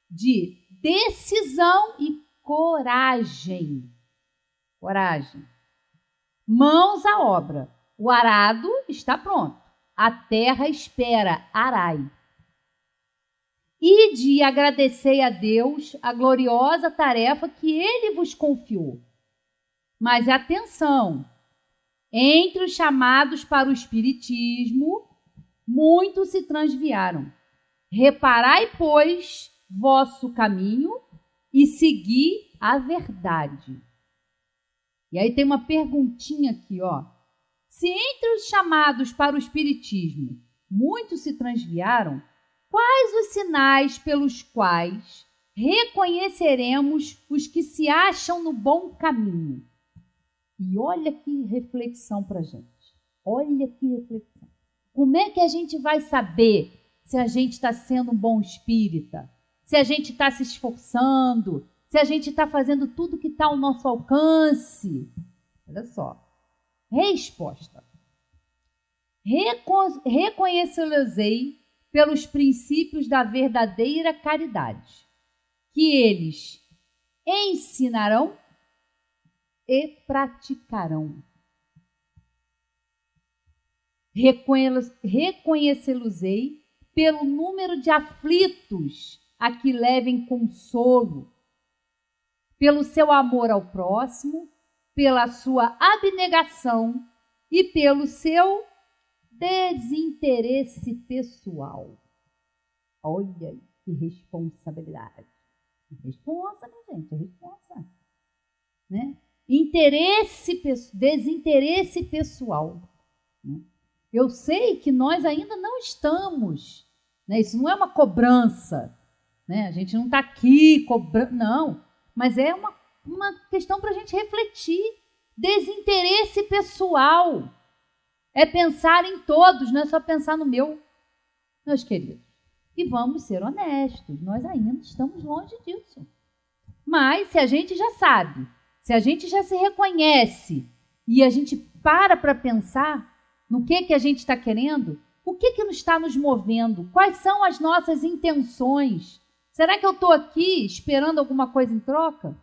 de decisão e coragem. Coragem. Mãos à obra. O arado está pronto. A terra espera, arai. Ide e agradecei a Deus a gloriosa tarefa que Ele vos confiou. Mas atenção! Entre os chamados para o espiritismo, muitos se transviaram. Reparai, pois, vosso caminho e segui a verdade. E aí tem uma perguntinha aqui, ó. Se entre os chamados para o espiritismo, muitos se transviaram, quais os sinais pelos quais reconheceremos os que se acham no bom caminho? E olha que reflexão para a gente. Olha que reflexão. Como é que a gente vai saber se a gente está sendo um bom espírita? se a gente está se esforçando, se a gente está fazendo tudo que está ao nosso alcance. Olha só. Resposta. Reconhecê-los-ei pelos princípios da verdadeira caridade, que eles ensinarão e praticarão. Reconhecê-los-ei pelo número de aflitos a que levem consolo, pelo seu amor ao próximo, pela sua abnegação e pelo seu desinteresse pessoal. Olha que responsabilidade. Responsa, minha gente, responsa. Né? Desinteresse pessoal. Né? Eu sei que nós ainda não estamos, né? Isso não é uma cobrança, né? A gente não está aqui cobrando, não, mas é uma questão para a gente refletir. Desinteresse pessoal é pensar em todos, não é só pensar no meu, meus queridos. E vamos ser honestos, nós ainda estamos longe disso. Mas se a gente já sabe, se a gente já se reconhece e a gente para pensar no que a gente está querendo, o que está nos movendo, quais são as nossas intenções. Será que eu estou aqui esperando alguma coisa em troca?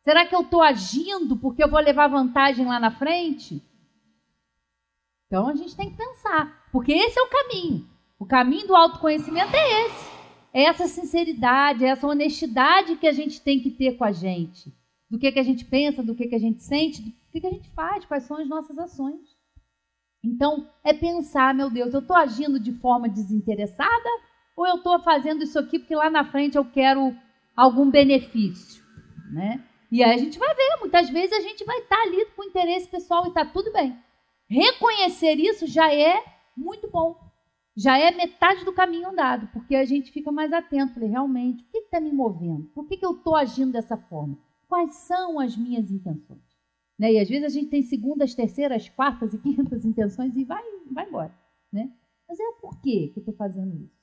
Será que eu estou agindo porque eu vou levar vantagem lá na frente? Então a gente tem que pensar, porque esse é o caminho. O caminho do autoconhecimento é esse. É essa sinceridade, é essa honestidade que a gente tem que ter com a gente. Do que a gente pensa, do que a gente sente, do que a gente faz, quais são as nossas ações. Então, é pensar, meu Deus, eu estou agindo de forma desinteressada ou eu estou fazendo isso aqui porque lá na frente eu quero algum benefício, né? E aí a gente vai ver, muitas vezes a gente vai estar ali com interesse pessoal e está tudo bem. Reconhecer isso já é muito bom. Já é metade do caminho andado, porque a gente fica mais atento. Realmente, o que está me movendo? Por que eu estou agindo dessa forma? Quais são as minhas intenções? Né? E às vezes a gente tem segundas, terceiras, quartas e quintas intenções e vai embora. Né? Mas é por que eu estou fazendo isso?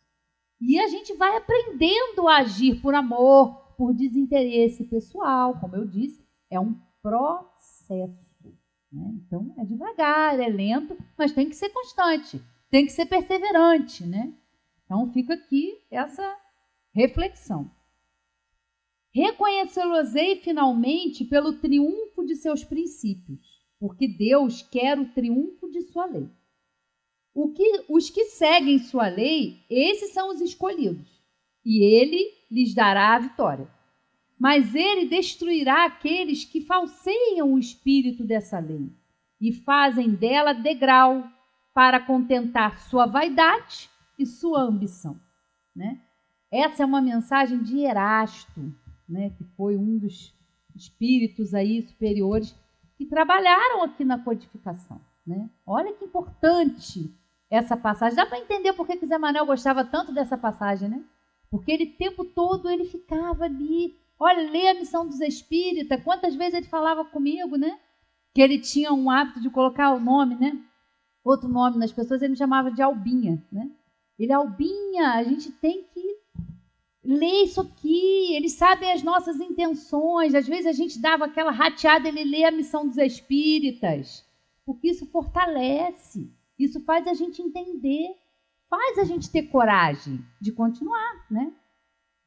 E a gente vai aprendendo a agir por amor, por desinteresse pessoal. Como eu disse, é um processo. Né? Então, é devagar, é lento, mas tem que ser constante. Tem que ser perseverante, né? Então, fica aqui essa reflexão. Reconhecê-los-ei finalmente pelo triunfo de seus princípios, porque Deus quer o triunfo de sua lei. Os que seguem sua lei, esses são os escolhidos, e ele lhes dará a vitória. Mas ele destruirá aqueles que falseiam o espírito dessa lei e fazem dela degrau para contentar sua vaidade e sua ambição. Né? Essa é uma mensagem de Erasto, né, que foi um dos espíritos aí superiores que trabalharam aqui na codificação. Né? Olha que importante essa passagem. Dá para entender por que Zé Manuel gostava tanto dessa passagem, né? Porque ele o tempo todo ele ficava ali. Olha, lê a Missão dos Espíritas. Quantas vezes ele falava comigo, né? Que ele tinha um hábito de colocar o nome, né? Outro nome nas pessoas, ele me chamava de Albinha, né? Ele, Albinha, a gente tem que ler isso aqui, eles sabem as nossas intenções, às vezes a gente dava aquela rateada, ele lê a Missão dos Espíritas, porque isso fortalece, isso faz a gente entender, faz a gente ter coragem de continuar, né?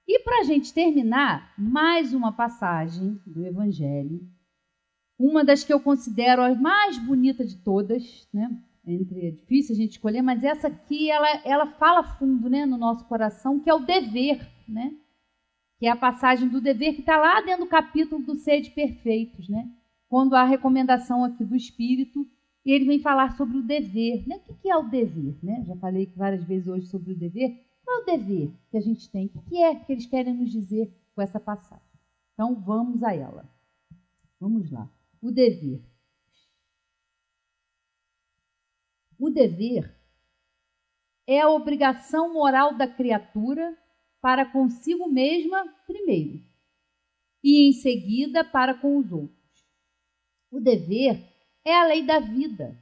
E para a gente terminar, mais uma passagem do Evangelho, uma das que eu considero a mais bonita de todas, né? É difícil a gente escolher, mas essa aqui, ela fala fundo, né, no nosso coração, que é o dever, né? Que é a passagem do dever que está lá dentro do capítulo do Sede Perfeitos, né? Quando há a recomendação aqui do Espírito, ele vem falar sobre o dever. Né? O que é o dever? Né? Já falei várias vezes hoje sobre o dever. Qual é o dever que a gente tem? O que é que eles querem nos dizer com essa passagem? Então, vamos a ela. Vamos lá. O dever. O dever é a obrigação moral da criatura para consigo mesma primeiro e em seguida para com os outros. O dever é a lei da vida.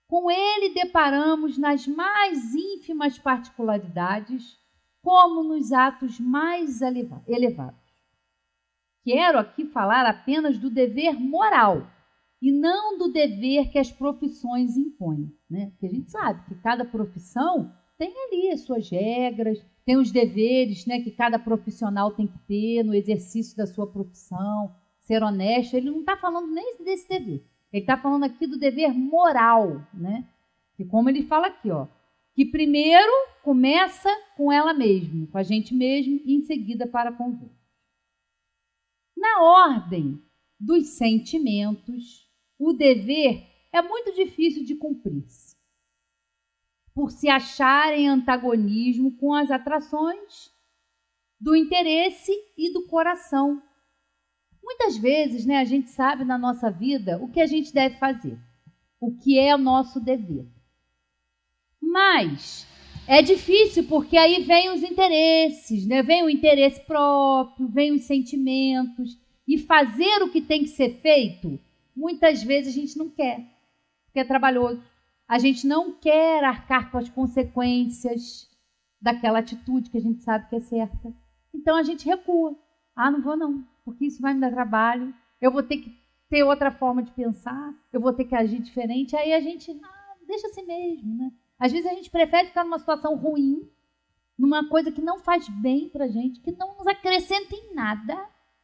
Com ele deparamos nas mais ínfimas particularidades como nos atos mais elevados. Quero aqui falar apenas do dever moral e não do dever que as profissões impõem, né? Porque a gente sabe que cada profissão tem ali as suas regras, tem os deveres, né, que cada profissional tem que ter no exercício da sua profissão, ser honesto. Ele não está falando nem desse dever. Ele está falando aqui do dever moral, né? Que como ele fala aqui, ó, que primeiro começa com ela mesma, com a gente mesmo, e em seguida para com os outros. Na ordem dos sentimentos, o dever é muito difícil de cumprir-se, por se achar em antagonismo com as atrações do interesse e do coração. Muitas vezes, né, a gente sabe na nossa vida o que a gente deve fazer, o que é o nosso dever. Mas é difícil porque aí vem os interesses, né? Vem o interesse próprio, vem os sentimentos. E fazer o que tem que ser feito, muitas vezes a gente não quer, porque é trabalhoso. A gente não quer arcar com as consequências daquela atitude que a gente sabe que é certa. Então a gente recua. Ah, não vou não, porque isso vai me dar trabalho. Eu vou ter que ter outra forma de pensar, eu vou ter que agir diferente. Aí a gente deixa assim mesmo, né? Às vezes a gente prefere ficar numa situação ruim, numa coisa que não faz bem para a gente, que não nos acrescenta em nada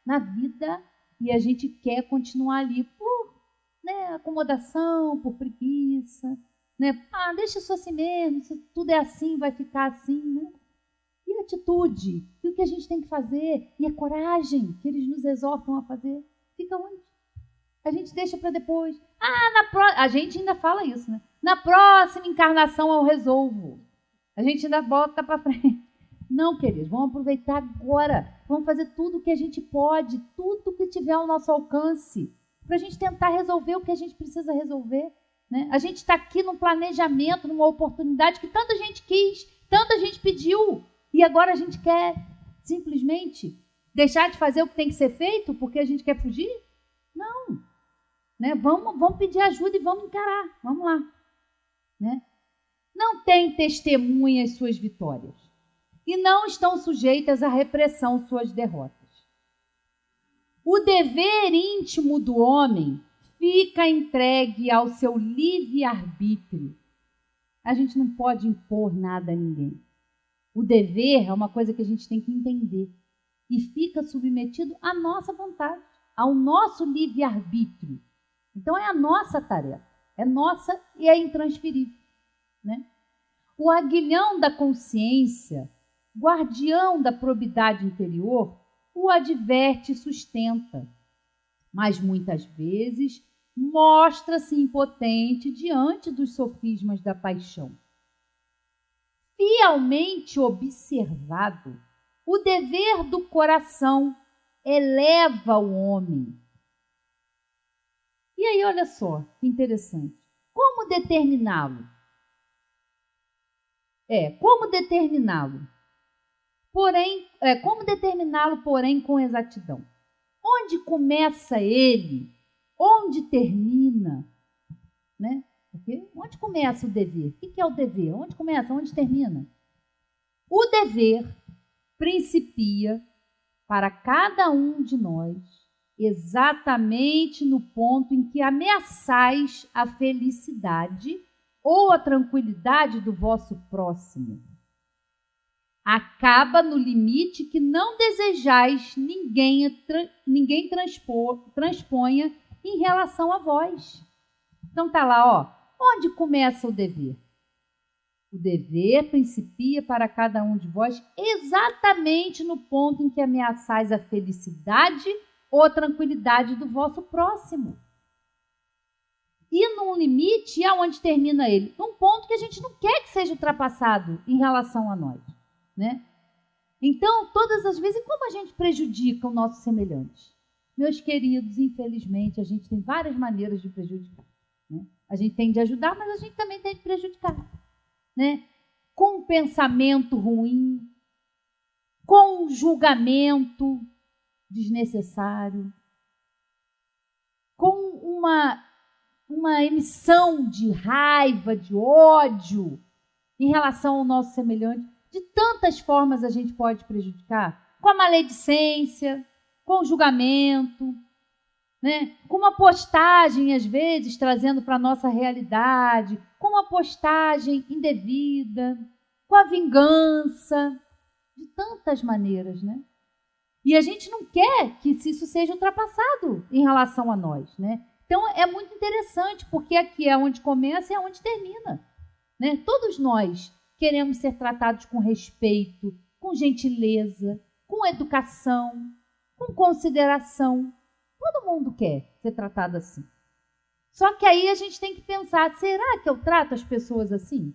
na vida, e a gente quer continuar ali por, né, acomodação, por preguiça, né? Deixa isso assim mesmo, se tudo é assim, vai ficar assim, né? E a atitude, e o que a gente tem que fazer, e a coragem que eles nos exortam a fazer, fica onde? A gente deixa para depois. A gente ainda fala isso, né? Na próxima encarnação eu resolvo. A gente ainda bota para frente. Não, queridos, vamos aproveitar agora. Vamos fazer tudo o que a gente pode, tudo que tiver ao nosso alcance, para a gente tentar resolver o que a gente precisa resolver, né? A gente está aqui num planejamento, numa oportunidade que tanta gente quis, tanta gente pediu, e agora a gente quer simplesmente deixar de fazer o que tem que ser feito porque a gente quer fugir? Não. Né? Vamos pedir ajuda e vamos encarar. Vamos lá. Né? Não tem testemunhas suas vitórias e não estão sujeitas à repressão suas derrotas. O dever íntimo do homem fica entregue ao seu livre-arbítrio. A gente não pode impor nada a ninguém. O dever é uma coisa que a gente tem que entender e fica submetido à nossa vontade, ao nosso livre-arbítrio. Então é a nossa tarefa, é nossa e é intransferível, né? O aguilhão da consciência, guardião da probidade interior, o adverte e sustenta, mas muitas vezes mostra-se impotente diante dos sofismas da paixão. Fielmente observado, o dever do coração eleva o homem. E aí, olha só, que interessante. Como determiná-lo? Como determiná-lo? Como determiná-lo, porém, com exatidão? Onde começa ele? Onde termina? Né? Porque onde começa o dever? O que é o dever? Onde começa? Onde termina? O dever principia para cada um de nós exatamente no ponto em que ameaçais a felicidade ou a tranquilidade do vosso próximo. Acaba no limite que não desejais ninguém transponha em relação a vós. Então tá lá, ó, onde começa o dever? O dever principia para cada um de vós exatamente no ponto em que ameaçais a felicidade ou a tranquilidade do vosso próximo. E num limite, aonde termina ele? Num ponto que a gente não quer que seja ultrapassado em relação a nós, né? Então, todas as vezes, como a gente prejudica o nosso semelhante? Meus queridos, infelizmente, a gente tem várias maneiras de prejudicar, né? A gente tem de ajudar, mas a gente também tem de prejudicar, né? Com um pensamento ruim, com um julgamento desnecessário, com uma emissão de raiva, de ódio em relação ao nosso semelhante. De tantas formas a gente pode prejudicar, com a maledicência, com o julgamento, né? Com uma postagem, às vezes, trazendo para a nossa realidade, com uma postagem indevida, com a vingança, de tantas maneiras, né? E a gente não quer que isso seja ultrapassado em relação a nós, né? Então, é muito interessante, porque aqui é onde começa e é onde termina, né? Todos nós queremos ser tratados com respeito, com gentileza, com educação, com consideração. Todo mundo quer ser tratado assim. Só que aí a gente tem que pensar, será que eu trato as pessoas assim?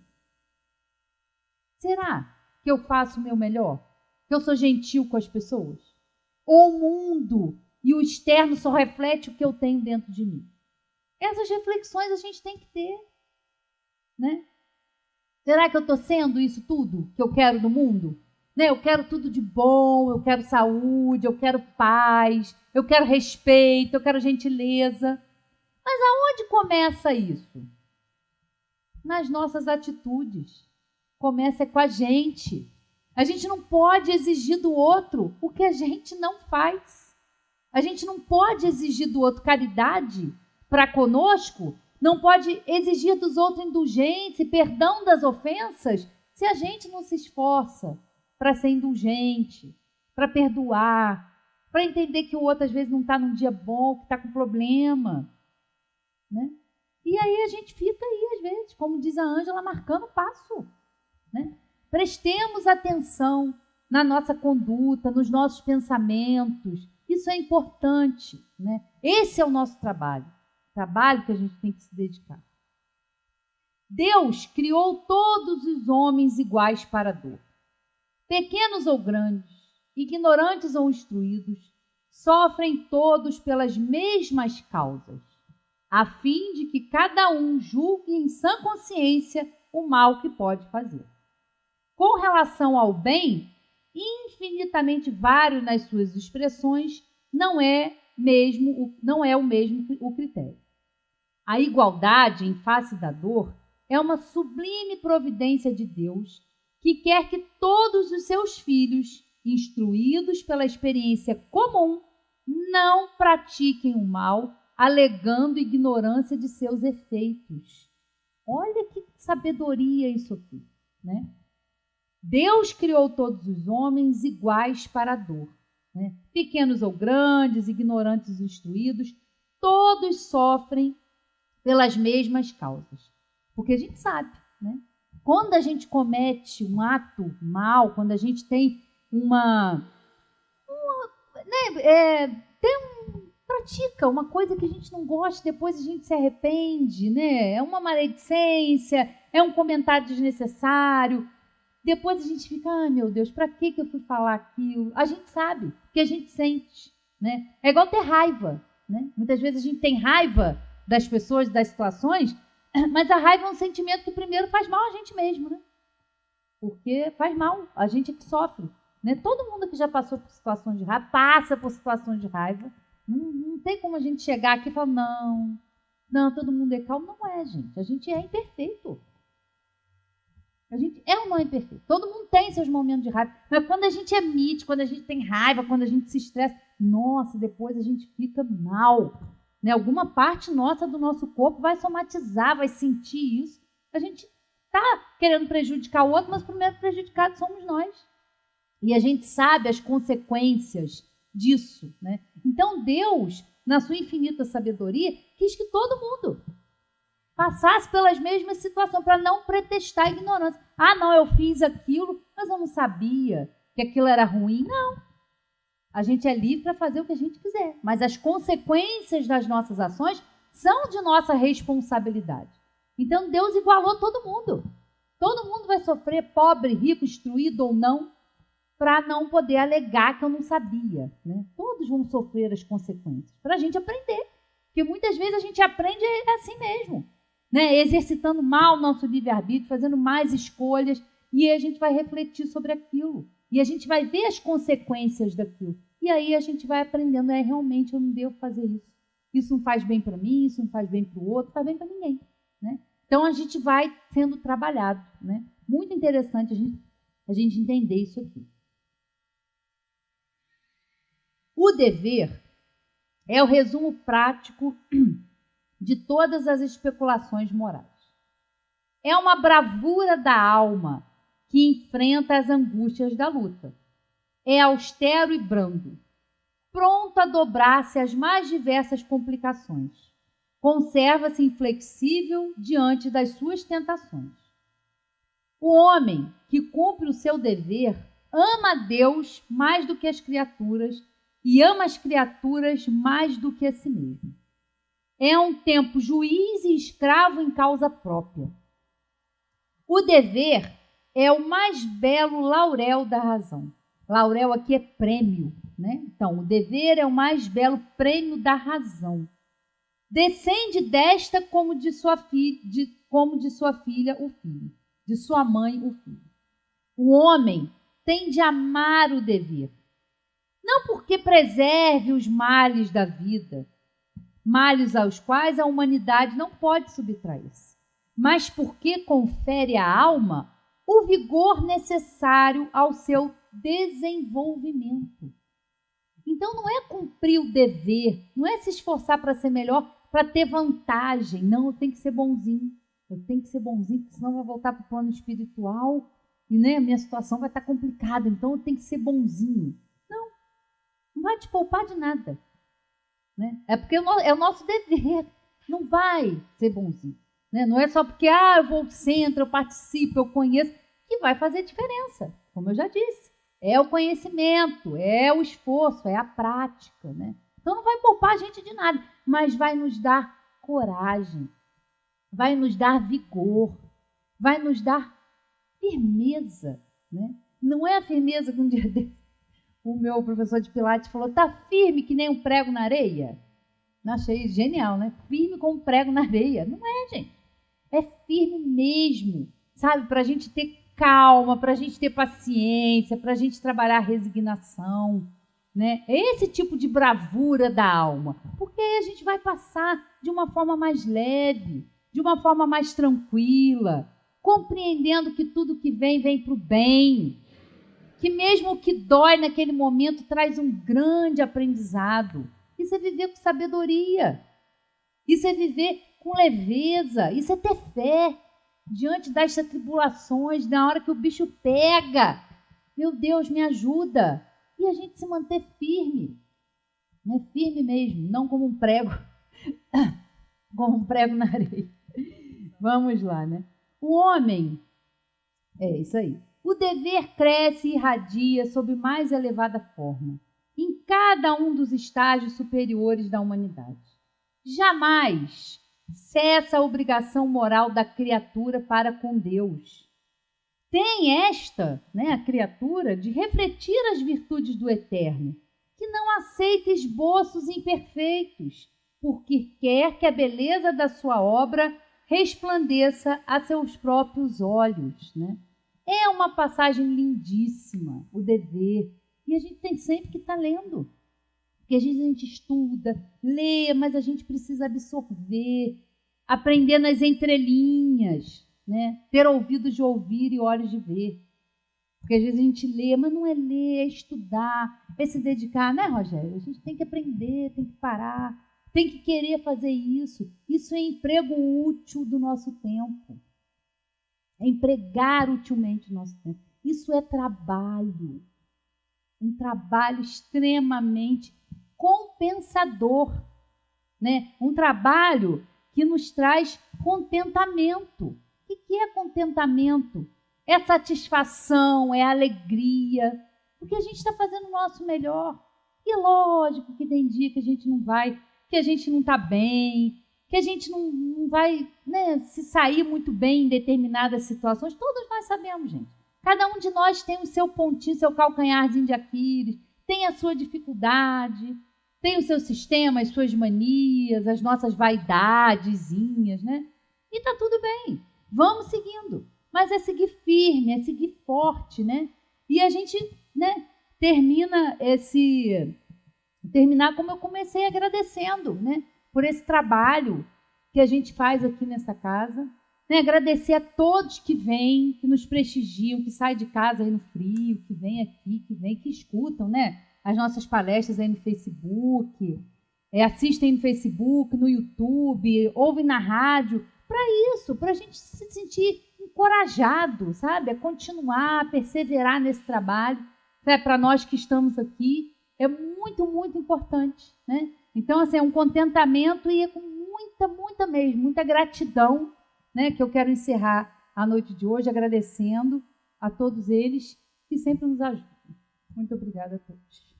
Será que eu faço o meu melhor? Que eu sou gentil com as pessoas? Ou o mundo e o externo só reflete o que eu tenho dentro de mim? Essas reflexões a gente tem que ter, né? Será que eu estou sendo isso tudo que eu quero do mundo? Né? Eu quero tudo de bom, eu quero saúde, eu quero paz, eu quero respeito, eu quero gentileza. Mas aonde começa isso? Nas nossas atitudes. Começa com a gente. A gente não pode exigir do outro o que a gente não faz. A gente não pode exigir do outro caridade para conosco, não pode exigir dos outros indulgência e perdão das ofensas se a gente não se esforça para ser indulgente, para perdoar, para entender que o outro às vezes não está num dia bom, que está com problema, né? E aí a gente fica aí, às vezes, como diz a Ângela, marcando o passo, né? Prestemos atenção na nossa conduta, nos nossos pensamentos. Isso é importante, né? Esse é o nosso trabalho que a gente tem que se dedicar. Deus criou todos os homens iguais para a dor. Pequenos ou grandes, ignorantes ou instruídos, sofrem todos pelas mesmas causas, a fim de que cada um julgue em sã consciência o mal que pode fazer. Com relação ao bem, infinitamente vário nas suas expressões, não é o mesmo o critério. A igualdade em face da dor é uma sublime providência de Deus que quer que todos os seus filhos, instruídos pela experiência comum, não pratiquem o mal, alegando ignorância de seus efeitos. Olha que sabedoria isso aqui, né? Deus criou todos os homens iguais para a dor, né? Pequenos ou grandes, ignorantes ou instruídos, todos sofrem pelas mesmas causas. Porque a gente sabe, né? Quando a gente comete um ato mal, quando a gente tem pratica uma coisa que a gente não gosta, depois a gente se arrepende, né? É uma maledicência, é um comentário desnecessário. Depois a gente fica, meu Deus, para que eu fui falar aquilo? A gente sabe, que a gente sente, né? É igual ter raiva, né? Muitas vezes a gente tem raiva das pessoas, das situações, mas a raiva é um sentimento que primeiro faz mal a gente mesmo, né? Porque faz mal, a gente é que sofre, né? Todo mundo que já passou por situações de raiva, passa por situações de raiva. Não tem como a gente chegar aqui e falar, não, todo mundo é calmo. Não é, gente. A gente é imperfeito. A gente é ou não é imperfeito? Todo mundo tem seus momentos de raiva. Mas quando a gente emite, quando a gente tem raiva, quando a gente se estressa, nossa, depois a gente fica mal. Né? Alguma parte nossa do nosso corpo vai somatizar, vai sentir isso. A gente está querendo prejudicar o outro, mas o primeiro prejudicado somos nós. E a gente sabe as consequências disso, né? Então Deus, na sua infinita sabedoria, quis que todo mundo passasse pelas mesmas situações para não pretextar a ignorância. Não, eu fiz aquilo, mas eu não sabia que aquilo era ruim. Não. A gente é livre para fazer o que a gente quiser, mas as consequências das nossas ações são de nossa responsabilidade. Então Deus igualou todo mundo. Todo mundo vai sofrer, pobre, rico, instruído ou não, para não poder alegar que eu não sabia, né? Todos vão sofrer as consequências, para a gente aprender. Porque muitas vezes a gente aprende assim mesmo, né? Exercitando mal o nosso livre-arbítrio, fazendo mais escolhas, e aí a gente vai refletir sobre aquilo. E a gente vai ver as consequências daquilo. E aí a gente vai aprendendo, realmente eu não devo fazer isso. Isso não faz bem para mim, isso não faz bem para o outro, não faz bem para ninguém, né? Então a gente vai sendo trabalhado, né? Muito interessante a gente a gente entender isso aqui. O dever é o resumo prático de todas as especulações morais. É uma bravura da alma que enfrenta as angústias da luta. É austero e brando, pronto a dobrar-se às mais diversas complicações. Conserva-se inflexível diante das suas tentações. O homem que cumpre o seu dever ama a Deus mais do que as criaturas e ama as criaturas mais do que a si mesmo. É um tempo juiz e escravo em causa própria. O dever é o mais belo laurel da razão. Laurel aqui é prêmio, né? Então, o dever é o mais belo prêmio da razão. Descende desta como de sua filha o filho, de sua mãe o filho. O homem tem de amar o dever, não porque preserve os males da vida, males aos quais a humanidade não pode subtrair-se, mas porque confere à alma o vigor necessário ao seu desenvolvimento. Então não é cumprir o dever, não é se esforçar para ser melhor, para ter vantagem. Não, eu tenho que ser bonzinho. Eu tenho que ser bonzinho, porque senão eu vou voltar para o plano espiritual e a minha situação vai estar complicada. Então eu tenho que ser bonzinho. Não vai te poupar de nada. Né? É porque é o nosso dever. Não vai ser bonzinho. Né? Não é só porque eu vou ao centro, eu participo, eu conheço, que vai fazer diferença, como eu já disse. É o conhecimento, é o esforço, é a prática. Né? Então não vai poupar a gente de nada, mas vai nos dar coragem, vai nos dar vigor, vai nos dar firmeza. Né? Não é a firmeza que um dia o meu professor de Pilates falou, está firme que nem um prego na areia? Achei genial, né? Firme como um prego na areia. Não é, gente. É firme mesmo, sabe? Para a gente ter calma, para a gente ter paciência, para a gente trabalhar a resignação, né? É esse tipo de bravura da alma, porque aí a gente vai passar de uma forma mais leve, de uma forma mais tranquila, compreendendo que tudo que vem para o bem, que mesmo o que dói naquele momento traz um grande aprendizado. Isso é viver com sabedoria, isso é viver com leveza, isso é ter fé diante das tribulações, na hora que o bicho pega. Meu Deus, me ajuda. E a gente se manter firme, né? Firme mesmo, não como um prego, como um prego na areia. Vamos lá, né? O homem, é isso aí. O dever cresce e irradia sob mais elevada forma, em cada um dos estágios superiores da humanidade. Jamais cessa a obrigação moral da criatura para com Deus. Tem esta, a criatura, de refletir as virtudes do Eterno, que não aceita esboços imperfeitos, porque quer que a beleza da sua obra resplandeça a seus próprios olhos. É uma passagem lindíssima, o dever, e a gente tem sempre que estar lendo. Porque às vezes a gente estuda, lê, mas a gente precisa absorver, aprender nas entrelinhas, ter ouvidos de ouvir e olhos de ver. Porque às vezes a gente lê, mas não é ler, é estudar, é se dedicar, né, Rogério? A gente tem que aprender, tem que parar, tem que querer fazer isso. Isso é emprego útil do nosso tempo. É empregar utilmente o nosso tempo. Isso é trabalho. Um trabalho extremamente compensador, um trabalho que nos traz contentamento. O que é contentamento? É satisfação, é alegria, porque a gente está fazendo o nosso melhor. E é lógico que tem dia que a gente não vai, que a gente não está bem, que a gente não vai se sair muito bem em determinadas situações. Todos nós sabemos, gente. Cada um de nós tem o seu pontinho, seu calcanharzinho de Aquiles, tem a sua dificuldade, tem o seu sistema, as suas manias, as nossas vaidadezinhas, E está tudo bem, vamos seguindo. Mas é seguir firme, é seguir forte, E a gente, terminar como eu comecei agradecendo, por esse trabalho que a gente faz aqui nessa casa, né? Agradecer a todos que vêm, que nos prestigiam, que saem de casa aí no frio, que vêm aqui, que escutam, né? As nossas palestras aí no Facebook, assistem no Facebook, no YouTube, ouvem na rádio. Para isso, para a gente se sentir encorajado, sabe? A continuar, a perseverar nesse trabalho. Para nós que estamos aqui, é muito, muito importante, né? Então, assim, é um contentamento e é com muita gratidão, né, que eu quero encerrar a noite de hoje agradecendo a todos eles que sempre nos ajudam. Muito obrigada a todos.